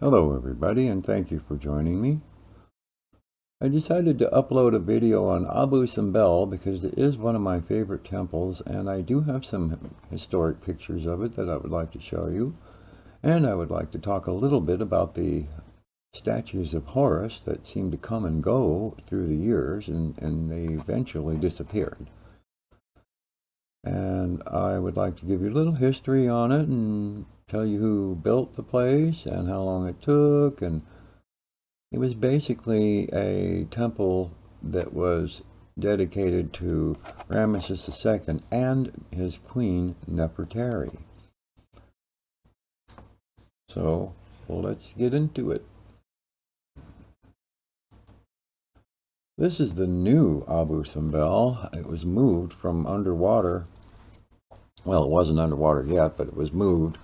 Hello everybody, and thank you for joining me. I decided to upload a video on Abu Simbel because it is one of my favorite temples, and I do have some historic pictures of it that I would like to show you. And I would like to talk a little bit about the statues of Horace that seem to come and go through the years, and they eventually disappeared. And I would like to give you a little history on it and tell you who built the place and how long it took. And it was basically a temple that was dedicated to Rameses II and his queen Nefertari. So, well, let's get into it. This is the new Abu Simbel. It was moved from underwater. Well, it wasn't underwater yet, but it was moved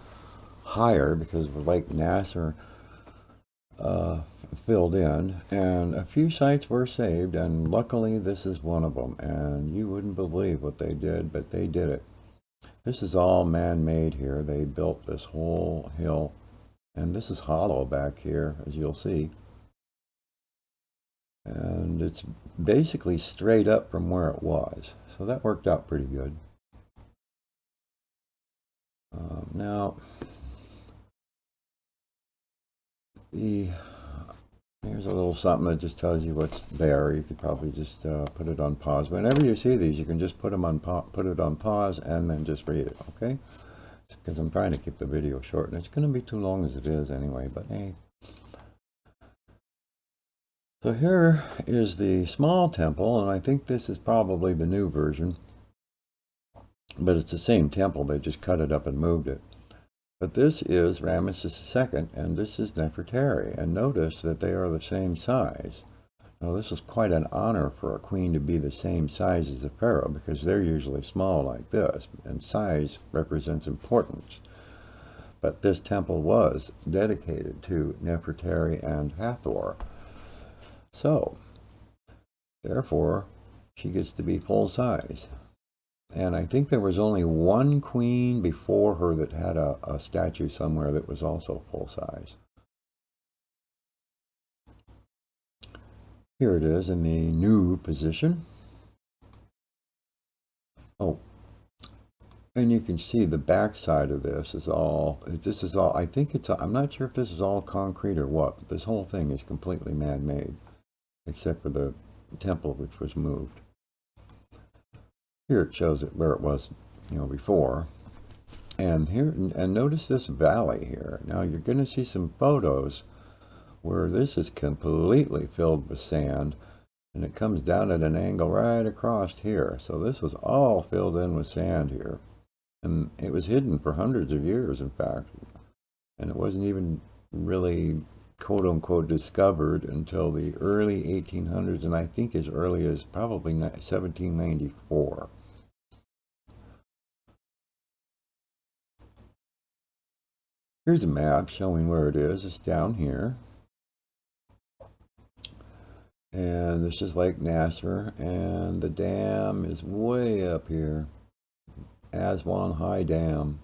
higher because of Lake Nasser filled in, and a few sites were saved, and luckily this is one of them. And you wouldn't believe what they did, but they did it. This is all man-made here. They built this whole hill, and this is hollow back here, as you'll see. And it's basically straight up from where it was, so that worked out pretty good. Now, here's a little something that just tells you what's there. You could probably just put it on pause. Whenever you see these, you can just put it on pause and then just read it, okay? Because I'm trying to keep the video short, and it's going to be too long as it is anyway, but hey. So here is the small temple, and I think this is probably the new version. But it's the same temple, they just cut it up and moved it. But this is Rameses II, and this is Nepetary, and notice that they are the same size. Now this is quite an honor for a queen to be the same size as the pharaoh, because they're usually small like this, and size represents importance. But this temple was dedicated to Nefertari and Hathor. So, therefore, she gets to be full size. And I think there was only one queen before her that had a statue somewhere that was also full size. Here it is in the new position. Oh, and you can see the back side of this is all, I think it's, I'm not sure if this is all concrete or what, but this whole thing is completely man-made, except for the temple which was moved. Here it shows it where it was, before. And here, and notice this valley here. Now you're going to see some photos where this is completely filled with sand, and it comes down at an angle right across here. So this was all filled in with sand here. And it was hidden for hundreds of years, in fact. And it wasn't even really, quote-unquote, discovered until the early 1800s, and I think as early as probably 1794. Here's a map showing where it is. It's down here. And this is Lake Nasser, and the dam is way up here. Aswan High Dam.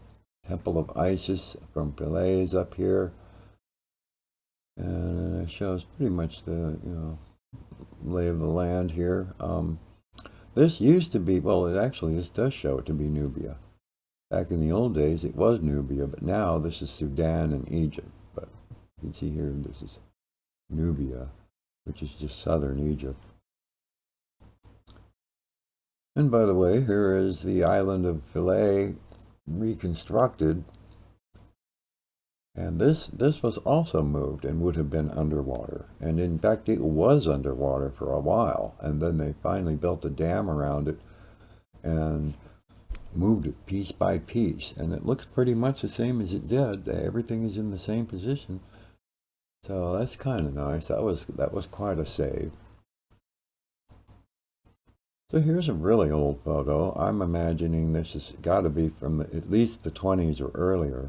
Temple of Isis from Philae is up here. And it shows pretty much the, lay of the land here. This used to be, well, this does show it to be Nubia. Back in the old days, it was Nubia, but now this is Sudan and Egypt. But you can see here, this is Nubia, which is just southern Egypt. And by the way, here is the island of Philae reconstructed. And this was also moved and would have been underwater. And in fact, it was underwater for a while. And then they finally built a dam around it and moved it piece by piece, and it looks pretty much the same as it did. Everything is in the same position, so that's kind of nice. That was quite a save. So here's a really old photo. I'm imagining this has got to be from at least the 20s or earlier,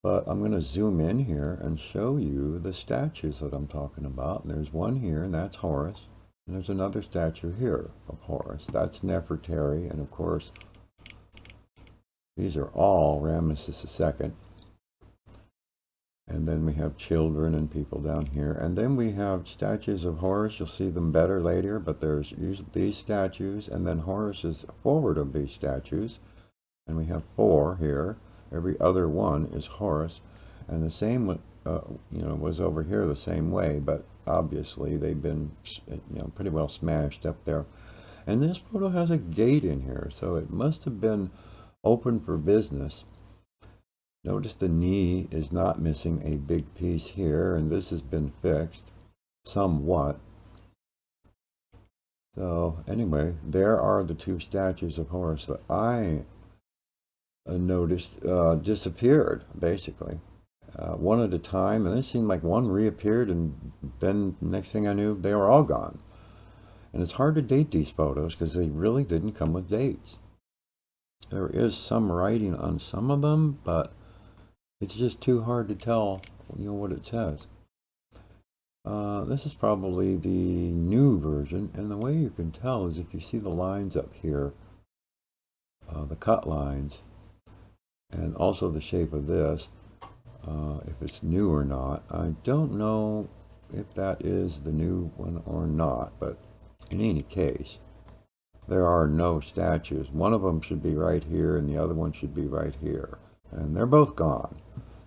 but I'm going to zoom in here and show you the statues that I'm talking about. And there's one here, and that's Horace, and there's another statue here of Horace. That's Nefertari, and of course these are all Rameses II. And And then we have children and people down here. And then we have statues of Horace. You'll see them better later, but there's usually these statues, and then Horace is forward of these statues. And we have 4 here. Every other one is Horace. And the same, was over here the same way, but obviously they've been, pretty well smashed up there. And this photo has a gate in here, so it must have been open for business. Notice the knee is not missing a big piece here, and this has been fixed somewhat. So anyway, there are the 2 statues of Horace that I noticed disappeared, basically. One at a time, and it seemed like one reappeared, and then next thing I knew, they were all gone. And it's hard to date these photos because they really didn't come with dates. There is some writing on some of them, but it's just too hard to tell, what it says. This is probably the new version, and the way you can tell is if you see the lines up here, the cut lines, and also the shape of this, if it's new or not. I don't know if that is the new one or not, but in any case, there are no statues. One of them should be right here, and the other one should be right here. And they're both gone.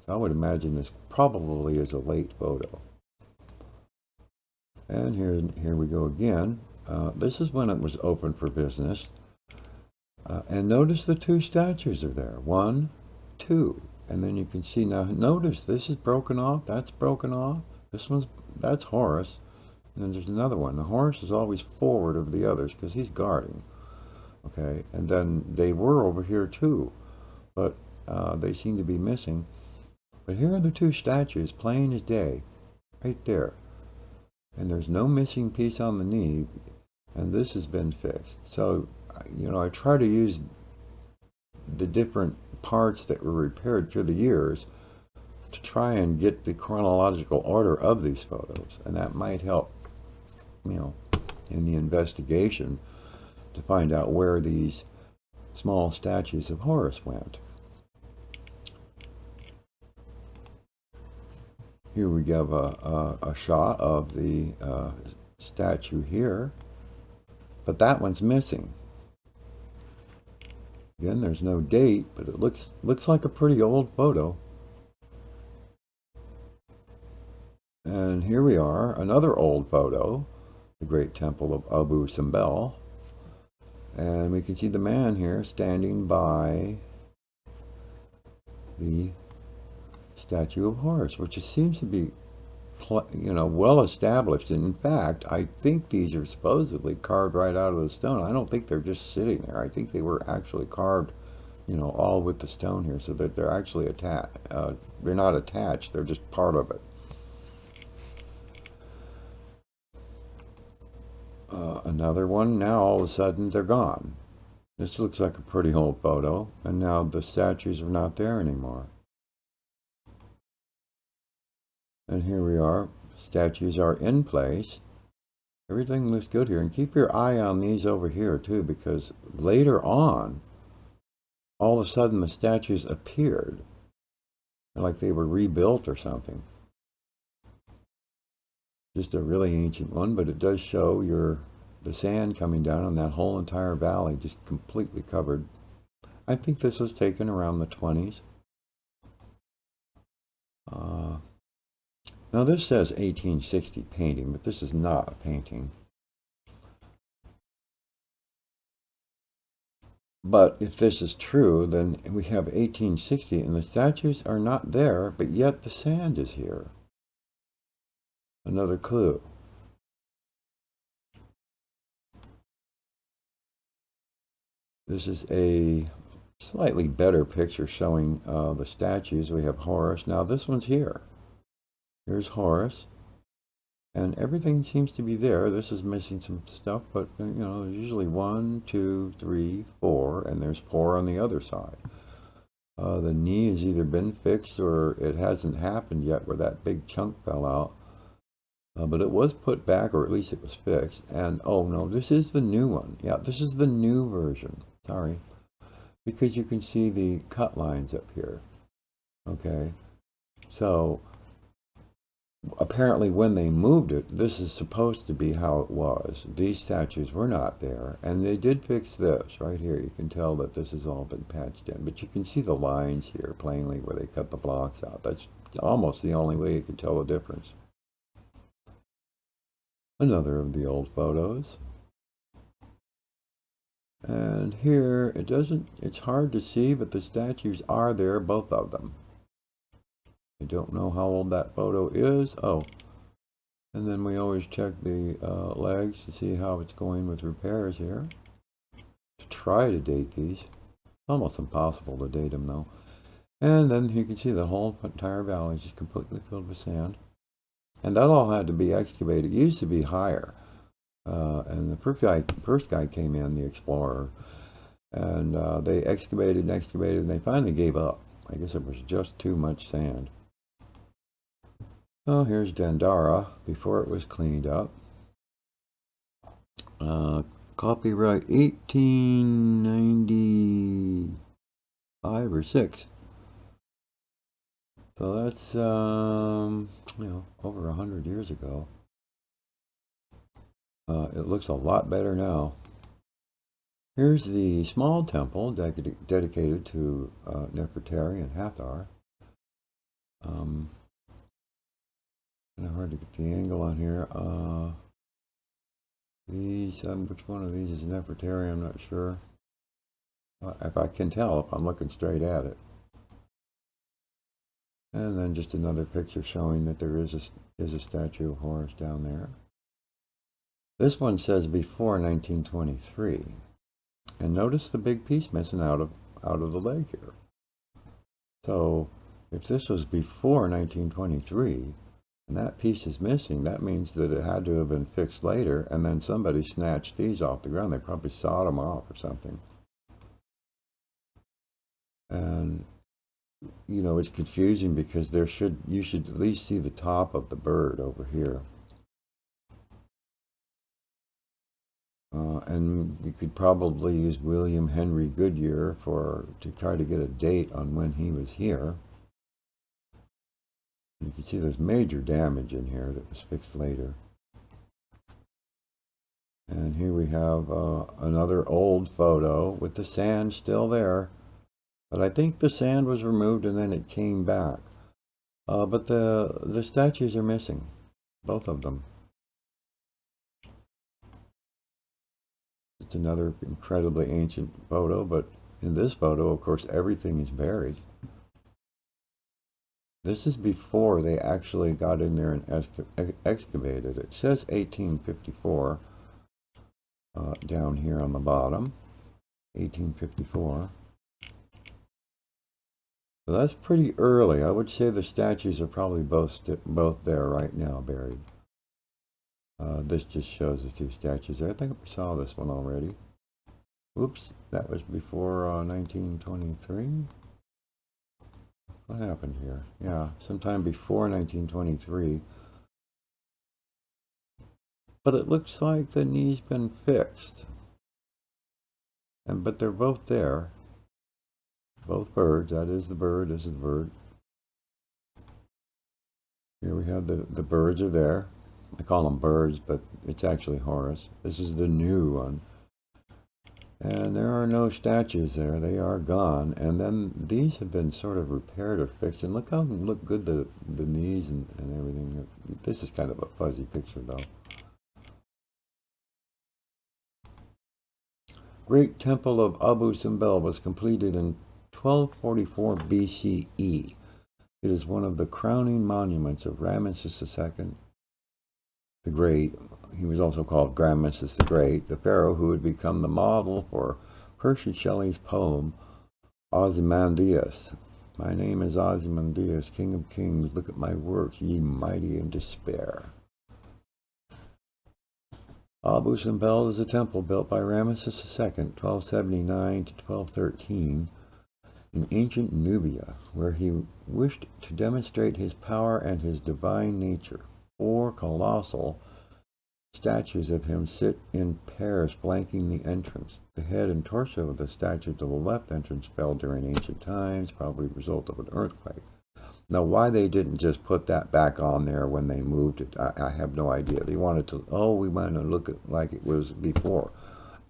So I would imagine this probably is a late photo. And here we go again. This is when it was open for business. And notice the 2 statues are there. 1, 2. And then you can see now, notice this is broken off, that's broken off. That's Horace. And then there's another one. The Horace is always forward of the others because he's guarding. Okay, and then they were over here too, but they seem to be missing. But here are the 2 statues, plain as day, right there. And there's no missing piece on the knee, and this has been fixed. So, I try to use the different parts that were repaired through the years to try and get the chronological order of these photos, and that might help, in the investigation to find out where these small statues of Horace went. Here we have a shot of the statue here, but that one's missing. Again, there's no date, but it looks like a pretty old photo. And here we are, another old photo, the great temple of Abu Simbel. And we can see the man here standing by the statue of Horace, which seems to be, well established. And in fact, I think these are supposedly carved right out of the stone. I don't think they're just sitting there. I think they were actually carved, all with the stone here, so that they're actually attached. They're not attached, they're just part of it. Another one, now all of a sudden they're gone. This looks like a pretty old photo, and now the statues are not there anymore. And here we are, statues are in place. Everything looks good here, and keep your eye on these over here too, because later on, all of a sudden the statues appeared, like they were rebuilt or something. Just a really ancient one, but it does show the sand coming down on that whole entire valley, just completely covered. I think this was taken around the 20s. Now this says 1860 painting, but this is not a painting. But if this is true, then we have 1860 and the statues are not there, but yet the sand is here. Another clue. This is a slightly better picture showing the statues. We have Horace. Now this one's here. Here's Horace. And everything seems to be there. This is missing some stuff, but there's usually 1, 2, 3, 4, and there's 4 on the other side. The knee has either been fixed or it hasn't happened yet where that big chunk fell out. But it was put back, or at least it was fixed. And, oh no, this is the new one. Yeah, this is the new version. Sorry. Because you can see the cut lines up here. Okay. So, apparently when they moved it, this is supposed to be how it was. These statues were not there, and they did fix this right here. You can tell that this has all been patched in, but you can see the lines here plainly where they cut the blocks out. That's almost the only way you can tell the difference. Another of the old photos. And here, it's hard to see, but the statues are there, both of them. I don't know how old that photo is. Oh, and then we always check the legs to see how it's going with repairs here. To try to date these. Almost impossible to date them though. And then you can see the whole entire valley is just completely filled with sand. And that all had to be excavated. It used to be higher. And the first guy came in, the explorer, and they excavated, and they finally gave up. I guess it was just too much sand. Oh, here's Dandara before it was cleaned up. Copyright 1895 or 6. So that's over 100 years ago. It looks a lot better now. Here's the small temple dedicated to Nefertari and Hathor. Kind of hard to get the angle on here. Which one of these is Nefertari? I'm not sure. If I can tell, if I'm looking straight at it. And then just another picture showing that there is a statue of Horace down there. This one says before 1923. And notice the big piece missing out of the leg here. So if this was before 1923, and that piece is missing, that means that it had to have been fixed later, and then somebody snatched these off the ground. They probably sawed them off or something. And you know, it's confusing because you should at least see the top of the bird over here. And you could probably use William Henry Goodyear to try to get a date on when he was here. You can see there's major damage in here that was fixed later. And here we have another old photo with the sand still there. But I think the sand was removed and then it came back. But the statues are missing, both of them. It's another incredibly ancient photo, but in this photo, of course, everything is buried. This is before they actually got in there and excavated. It says 1854 down here on the bottom, 1854. So that's pretty early. I would say the statues are probably both there right now, buried. This just shows the two statues there. I think we saw this one already. Oops, that was before 1923. What happened here? Yeah, sometime before 1923. But it looks like the knee's been fixed. But they're both there. Both birds. That is the bird. This is the bird. Here we have the birds are there. I call them birds, but it's actually Horace. This is the new one. And there are no statues there. They are gone. And then these have been sort of repaired or fixed. And look how good the knees and everything. This is kind of a fuzzy picture, though. Great Temple of Abu Simbel was completed in 1244 BCE. It is one of the crowning monuments of Rameses II the Great. He was also called Rameses the Great, the pharaoh who would become the model for Percy Shelley's poem Ozymandias. My name is Ozymandias, King of Kings. Look at my works, ye mighty in despair. Abu Simbel is a temple built by Rameses II, 1279 to 1213, in ancient Nubia, where he wished to demonstrate his power and his divine nature. 4 colossal statues of him sit in pairs flanking the entrance. The head and torso of the statue to the left entrance fell during ancient times, probably a result of an earthquake. Now, why they didn't just put that back on there when they moved it, I have no idea. They wanted to, oh, we want to look at like it was before.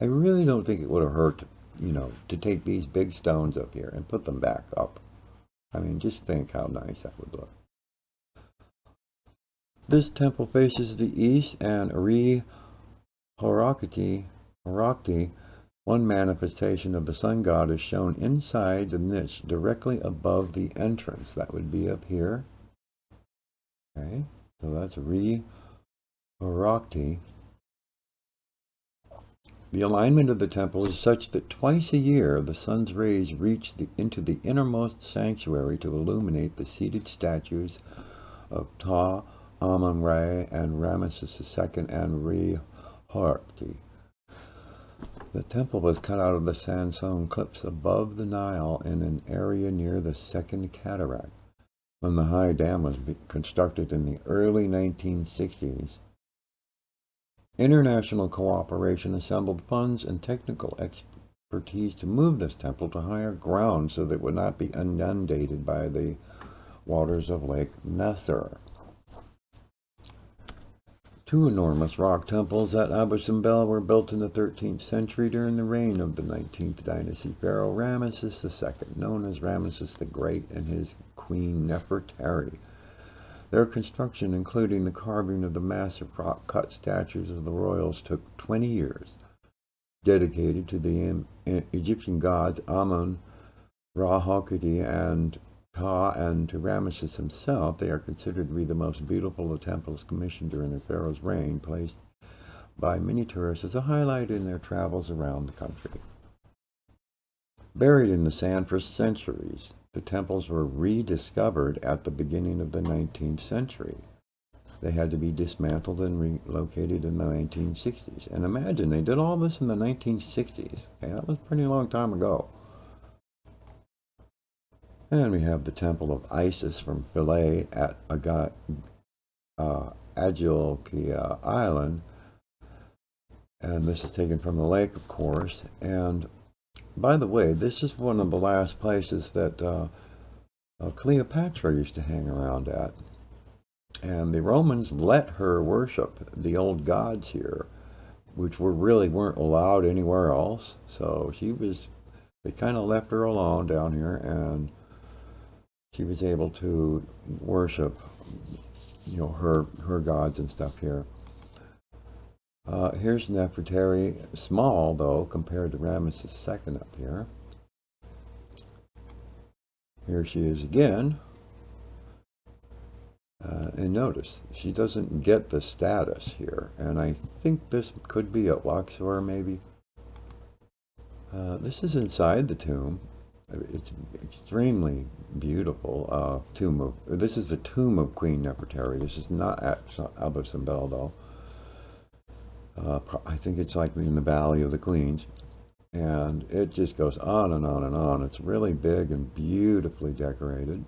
I really don't think it would have hurt, to take these big stones up here and put them back up. I mean, just think how nice that would look. This temple faces the east, and Horakti, one manifestation of the sun god, is shown inside the niche directly above the entrance. That would be up here. Okay, so that's Horakti. The alignment of the temple is such that twice a year the sun's rays reach into the innermost sanctuary to illuminate the seated statues of Ptah, Amun-Ra, and Rameses II and Horakti. The temple was cut out of the sandstone cliffs above the Nile in an area near the Second Cataract. When the high dam was constructed in the early 1960s, international cooperation assembled funds and technical expertise to move this temple to higher ground so that it would not be inundated by the waters of Lake Nasser. Two enormous rock temples at Abu Simbel were built in the 13th century during the reign of the 19th dynasty pharaoh Rameses II, known as Rameses the Great, and his Queen Nefertari. Their construction, including the carving of the massive rock-cut statues of the royals, took 20 years. Dedicated to the Egyptian gods Amun, Ra, Hokidi, and Ptah, and to Ramesses himself, they are considered to be the most beautiful of temples commissioned during the pharaoh's reign, placed by many tourists as a highlight in their travels around the country. Buried in the sand for centuries, the temples were rediscovered at the beginning of the 19th century. They had to be dismantled and relocated in the 1960s. And imagine, they did all this in the 1960s. Okay, that was a pretty long time ago. And we have the Temple of Isis from Philae at Agilokia Island. And this is taken from the lake, of course. And by the way, this is one of the last places that Cleopatra used to hang around at. And the Romans let her worship the old gods here, which weren't allowed anywhere else. So they kind of left her alone down here, and she was able to worship, her gods and stuff here. Here's Nepetary, small though compared to Ramesses II up here. Here she is again. And notice, she doesn't get the status here. And I think this could be at Luxor, maybe. This is inside the tomb. It's extremely beautiful tomb. This is the tomb of Queen Nefertari. This is not at Abu Simbel, though. I think it's like in the Valley of the Queens. And it just goes on and on and on. It's really big and beautifully decorated.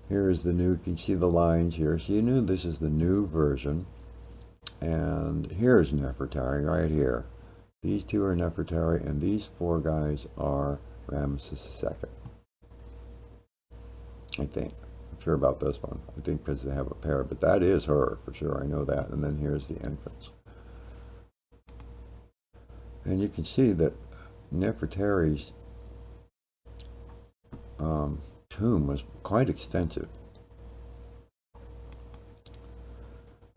Here is the new, you can see the lines here. So you knew this is the new version. And here's Nefertari right here. These two are Nefertari, and these four guys are Ramesses II. I think. I'm sure about this one. I think because they have a pair, but that is her for sure. I know that. And then here's the entrance. And you can see that Nefertari's tomb was quite extensive.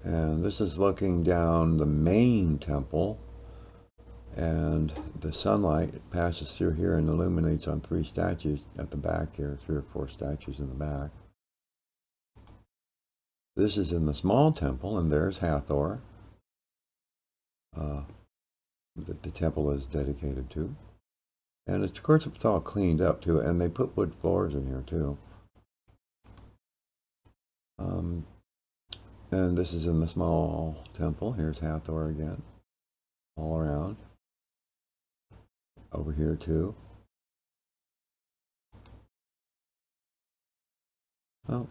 And this is looking down the main temple, and the sunlight passes through here and illuminates on three statues at the back here, 3 or 4 statues in the back. This is in the small temple, and there's Hathor, that the temple is dedicated to. And of course it's all cleaned up too, and they put wood floors in here too. And this is in the small temple. Here's Hathor again, all around. Over here too. Well,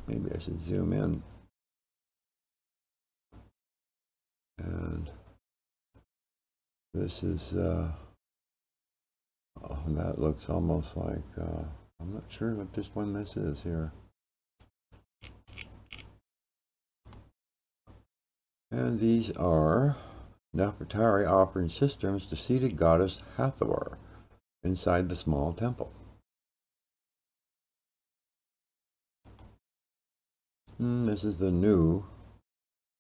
maybe I should zoom in. And this is Oh, that looks almost like, I'm not sure what this one this is here. And these are Nefertari offering cisterns to seated goddess Hathor inside the small temple. This is the new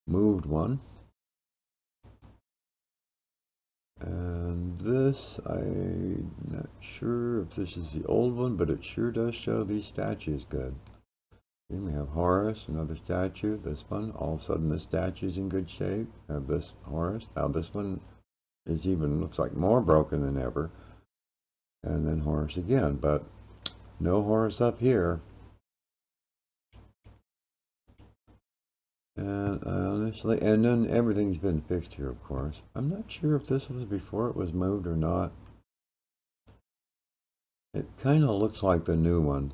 moved one. And this, I'm not sure if this is the old one, but it sure does show these statues good. Here we have Horace, another statue. This one, all of a sudden this statue is in good shape. Have this Horace. Now this one is even, looks like more broken than ever. And then Horace again, but no Horace up here. And honestly, and then everything's been fixed here, of course. I'm not sure if this was before it was moved or not. It kind of looks like the new one.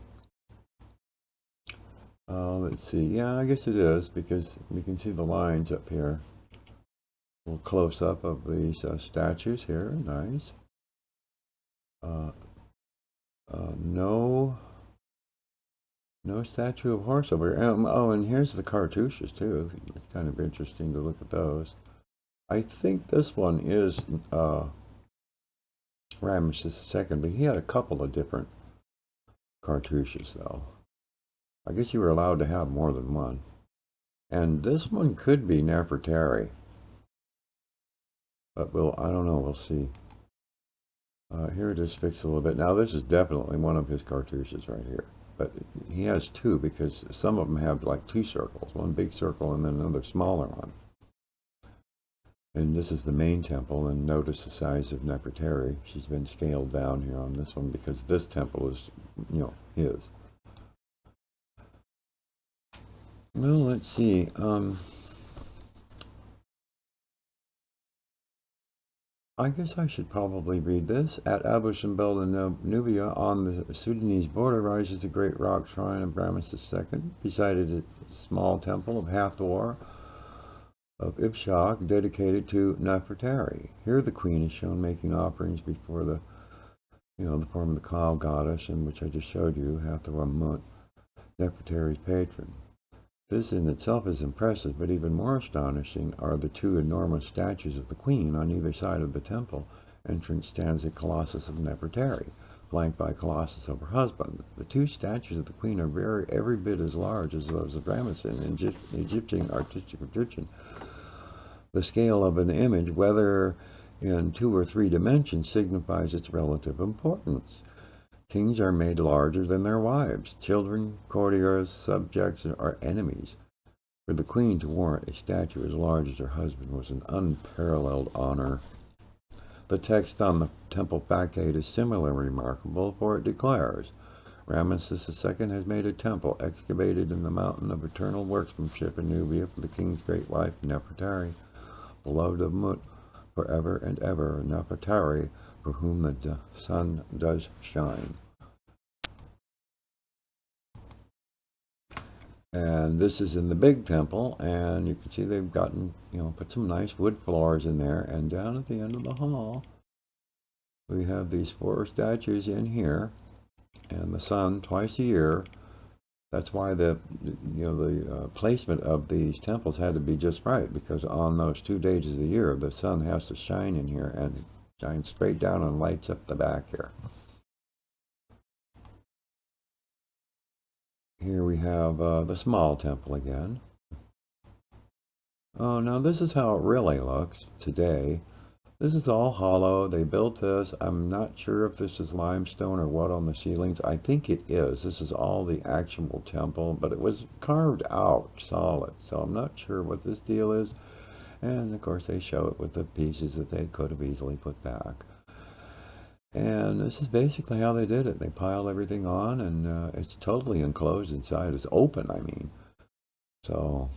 Let's see. Yeah, I guess it is, because we can see the lines up here. A little close-up of these statues here. Nice. No statue of horse over here. Oh, and here's the cartouches, too. It's kind of interesting to look at those. I think this one is Rameses II, but he had a couple of different cartouches, though. I guess you were allowed to have more than one. And this one could be Nefertari. But I don't know, we'll see. Here it is fixed a little bit. Now this is definitely one of his cartouches right here. But he has two, because some of them have like two circles. One big circle and then another smaller one. And this is the main temple, and notice the size of Nepetary. She's been scaled down here on this one because this temple is, his. Well, let's see. I guess I should probably read this. At Abu Simbel in Nubia, on the Sudanese border, rises the great rock shrine of Rameses II. Beside it, a small temple of Hathor of Ibshak, dedicated to Nefertari. Here the queen is shown making offerings before the form of the cow goddess, in which I just showed you, Hathor Mut, Nefertari's patron. This in itself is impressive, but even more astonishing are the two enormous statues of the queen on either side of the temple. Entrance stands a colossus of Nefertari, flanked by a colossus of her husband. The two statues of the queen are every bit as large as those of Ramesses in Egyptian artistic tradition. The scale of an image, whether in 2 or 3 dimensions, signifies its relative importance. Kings are made larger than their wives. Children, courtiers, subjects, are enemies. For the queen to warrant a statue as large as her husband was an unparalleled honor. The text on the temple facade is similarly remarkable, for it declares, Rameses II has made a temple excavated in the mountain of eternal workmanship in Nubia for the king's great wife Nefertari, beloved of Mut, forever and ever, Nefertari, for whom the sun does shine. And this is in the big temple, and you can see they've gotten, put some nice wood floors in there. And down at the end of the hall, we have these 4 statues in here, and the sun twice a year. That's why the placement of these temples had to be just right, because on those 2 days of the year, the sun has to shine in here and shine straight down and lights up the back here. Here we have the small temple again. Oh, now this is how it really looks today. This is all hollow. They built this. I'm not sure if this is limestone or what on the ceilings. I think it is. This is all the actual temple, but it was carved out solid, so I'm not sure what this deal is. And of course they show it with the pieces that they could have easily put back. And this is basically how they did it. They piled everything on, and it's totally enclosed inside. It's open, I mean. So,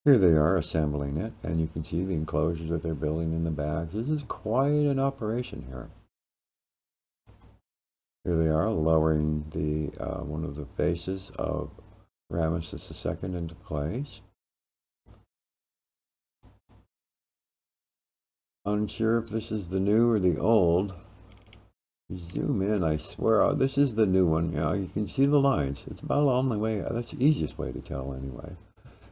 here they are assembling it, and you can see the enclosures that they're building in the back. This is quite an operation here. Here they are lowering the one of the faces of Rameses II into place. Unsure if this is the new or the old. You zoom in, I swear, this is the new one. Yeah, you can see the lines. It's about the only way, that's the easiest way to tell anyway.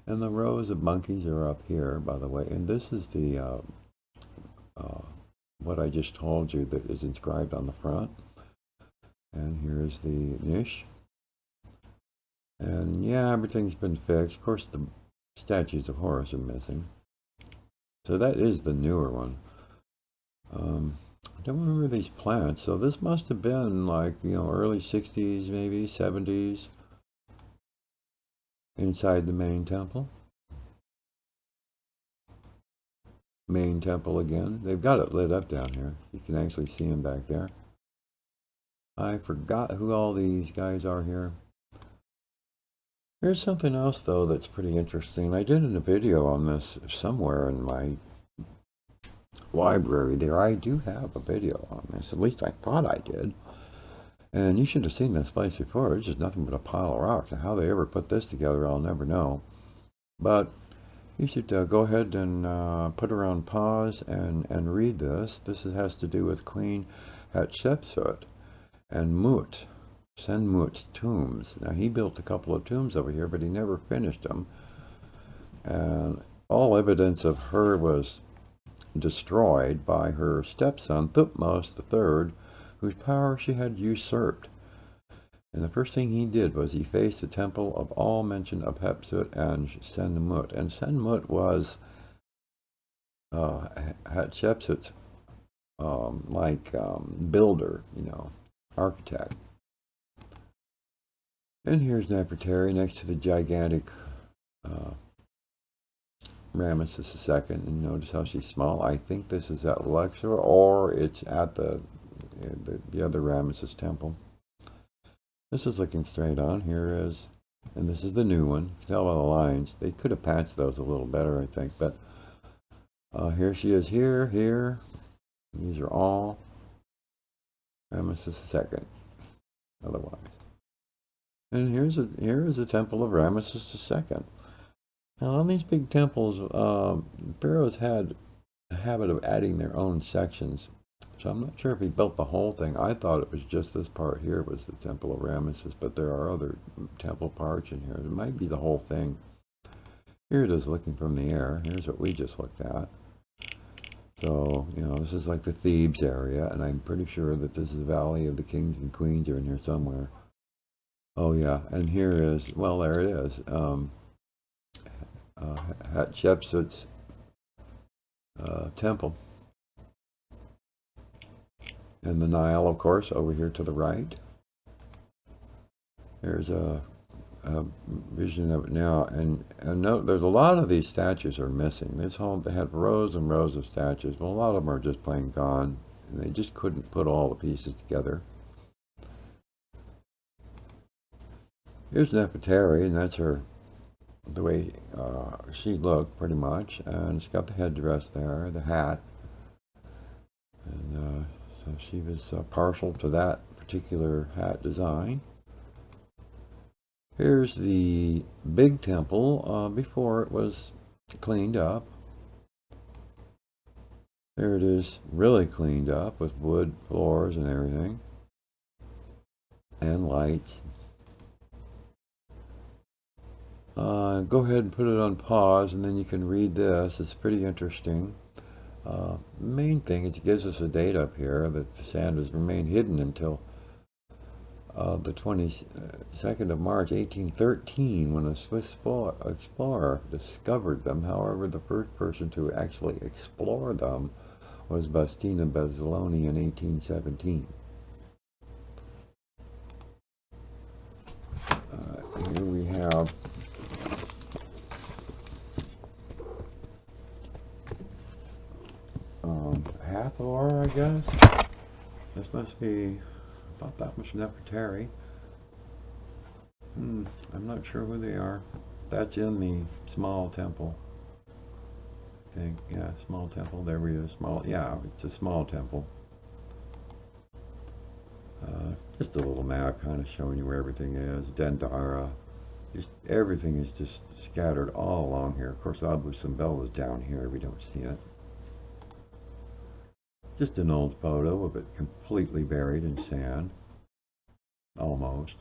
And the rows of monkeys are up here, by the way. And this is the, what I just told you that is inscribed on the front. And here's the niche. And yeah, everything's been fixed. Of course, the statues of Horace are missing. So that is the newer one. I don't remember these plants. So this must have been like, you know, early 60s, maybe 70s. Inside the main temple. Main temple again. They've got it lit up down here. You can actually see them back there. I forgot who all these guys are here. Here's something else, though, that's pretty interesting. I did a video on this somewhere in my library there. I do have a video on this. At least I thought I did. And you should have seen this place before. It's just nothing but a pile of rocks. And how they ever put this together, I'll never know. But you should go ahead and put her on pause and read this. This has to do with Queen Hatshepsut and Mut. Senmut's tombs. Now, he built a couple of tombs over here, but he never finished them. And all evidence of her was destroyed by her stepson, Thutmose III, whose power she had usurped. And the first thing he did was he faced the temple of all mention of Hatshepsut and Senmut. And Senmut was Hatshepsut's builder, you know, architect. And here's Nepetary next to the gigantic Ramesses II. And notice how she's small. I think this is at Luxor, or it's at the other Ramesses temple. This is looking straight on. Here is, and this is the new one. You can tell by the lines. They could have patched those a little better, I think. But here she is. Here. These are all Ramesses II. Otherwise. And here is the temple of Ramesses II. Now, on these big temples, pharaohs had a habit of adding their own sections. So I'm not sure if he built the whole thing. I thought it was just this part here was the temple of Ramesses, but there are other temple parts in here. It might be the whole thing. Here it is looking from the air. Here's what we just looked at. So, you know, this is like the Thebes area, and I'm pretty sure that this is the Valley of the Kings and Queens are in here somewhere. Oh, yeah, and here is, well, there it is. Hatshepsut's temple. And the Nile, of course, over here to the right. There's a vision of it now. And note, there's a lot of these statues are missing. They had rows and rows of statues. Well, a lot of them are just plain gone. And they just couldn't put all the pieces together. Here's Nepetary, and that's her, the way she looked, pretty much. And it's got the headdress there, the hat. And so she was partial to that particular hat design. Here's the big temple before it was cleaned up. There it is, really cleaned up with wood floors and everything. And lights. Go ahead and put it on pause, and then you can read this. It's pretty interesting. The main thing is it gives us a date up here that the sand has remained hidden until the 22nd of March, 1813, when a Swiss explorer discovered them. However, the first person to actually explore them was Bastina Bazzaloni in 1817. Here we have Hathor, I guess. This must be about that much Nepetary. I'm not sure who they are. That's in the small temple. I think, yeah, small temple. There we go. Small, yeah, it's a small temple. Just a little map kind of showing you where everything is. Dendara. Just everything is just scattered all along here. Of course, Abu Simbel is down here. We don't see it. Just an old photo of it completely buried in sand. Almost.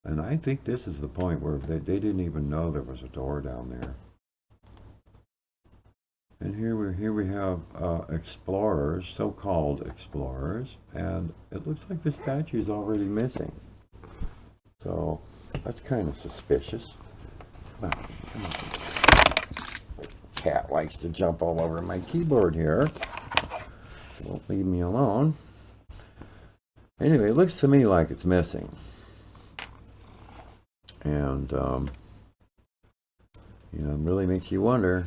And I think this is the point where they didn't even know there was a door down there. And here we have explorers, so-called explorers, and it looks like the statue is already missing. So that's kind of suspicious. Come on. Cat likes to jump all over my keyboard here. She won't leave me alone. Anyway, it looks to me like it's missing. And, you know, it really makes you wonder.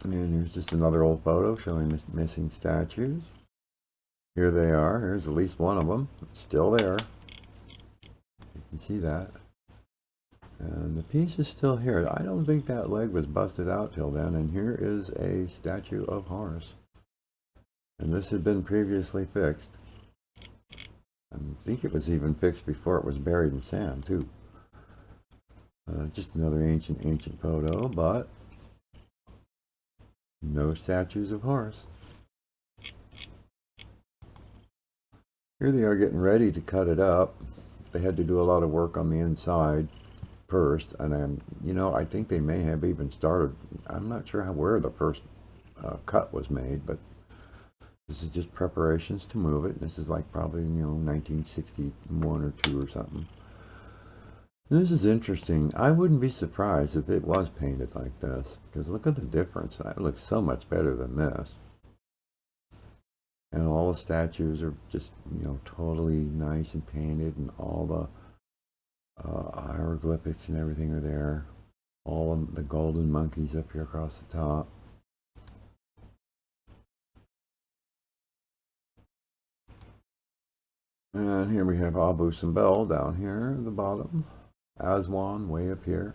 And here's just another old photo showing missing statues. Here they are. Here's at least one of them. It's still there. You can see that. And the piece is still here. I don't think that leg was busted out till then. And here is a statue of Horace. And this had been previously fixed. I think it was even fixed before it was buried in sand, too. Just another ancient photo, but no statues of Horace. Here they are getting ready to cut it up. They had to do a lot of work on the inside first, and you know, I think they may have even started. I'm not sure where the first cut was made, but this is just preparations to move it. This is like probably, you know, 1961 or 2 or something. And this is interesting. I wouldn't be surprised if it was painted like this, because look at the difference. It looks so much better than this. And all the statues are just, you know, totally nice and painted, and all the hieroglyphics and everything are there. All of the golden monkeys up here across the top. And here we have Abu Simbel down here at the bottom. Aswan way up here.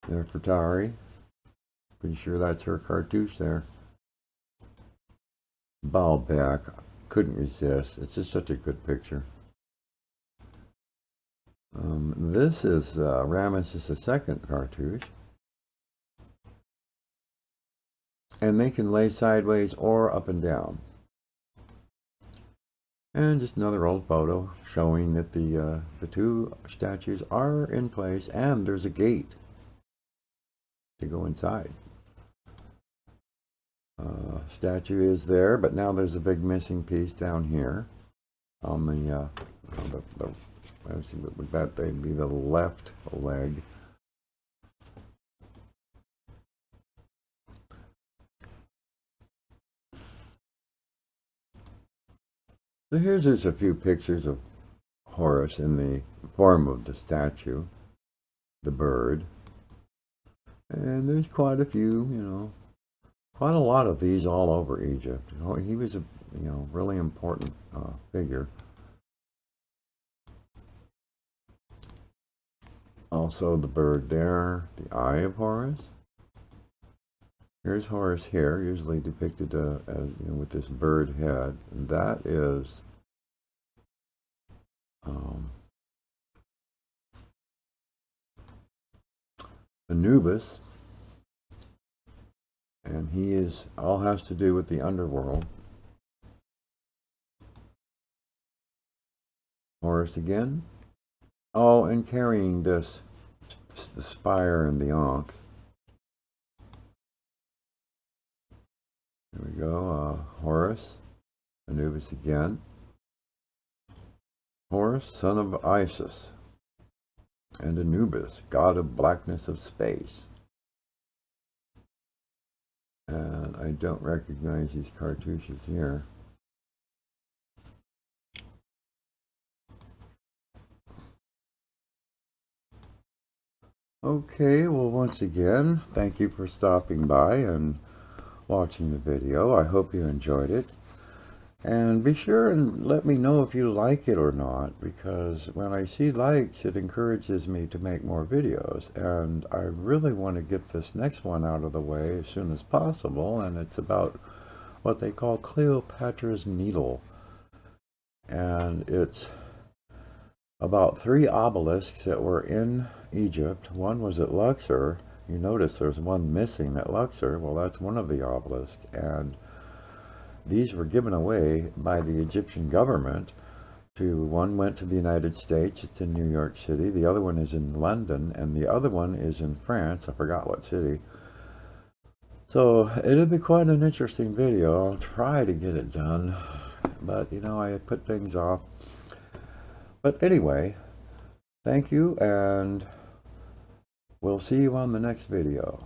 Nefertari. Pretty sure that's her cartouche there. Baalbek. Couldn't resist. It's just such a good picture. This is Rameses II cartouche. And they can lay sideways or up and down. And just another old photo showing that the two statues are in place, and there's a gate to go inside. Statue is there, but now there's a big missing piece down here on the would that be the left leg. So here's just a few pictures of Horace in the form of the statue, the bird. And there's quite a few, you know, quite a lot of these all over Egypt. He was a, you know, really important figure. Also the bird there, the Eye of Horus. Here's Horace here, usually depicted as, you know, with this bird head. And that is Anubis. And he is all has to do with the underworld. Horace again. Oh, and carrying this, the spire and the ankh. There we go. Horace. Anubis again. Horus, son of Isis. And Anubis, god of blackness of space. And I don't recognize these cartouches here. Okay, well, once again, thank you for stopping by and watching the video. I hope you enjoyed it. And be sure and let me know if you like it or not, because when I see likes, it encourages me to make more videos. And I really want to get this next one out of the way as soon as possible. And it's about what they call Cleopatra's Needle. And it's about 3 obelisks that were in Egypt. One was at Luxor. You notice there's one missing at Luxor. Well, that's one of the obelisks. And these were given away by the Egyptian government. One went to the United States. It's in New York City. The other one is in London. And the other one is in France. I forgot what city. So it'll be quite an interesting video. I'll try to get it done. But, you know, I put things off. But anyway, thank you, and we'll see you on the next video.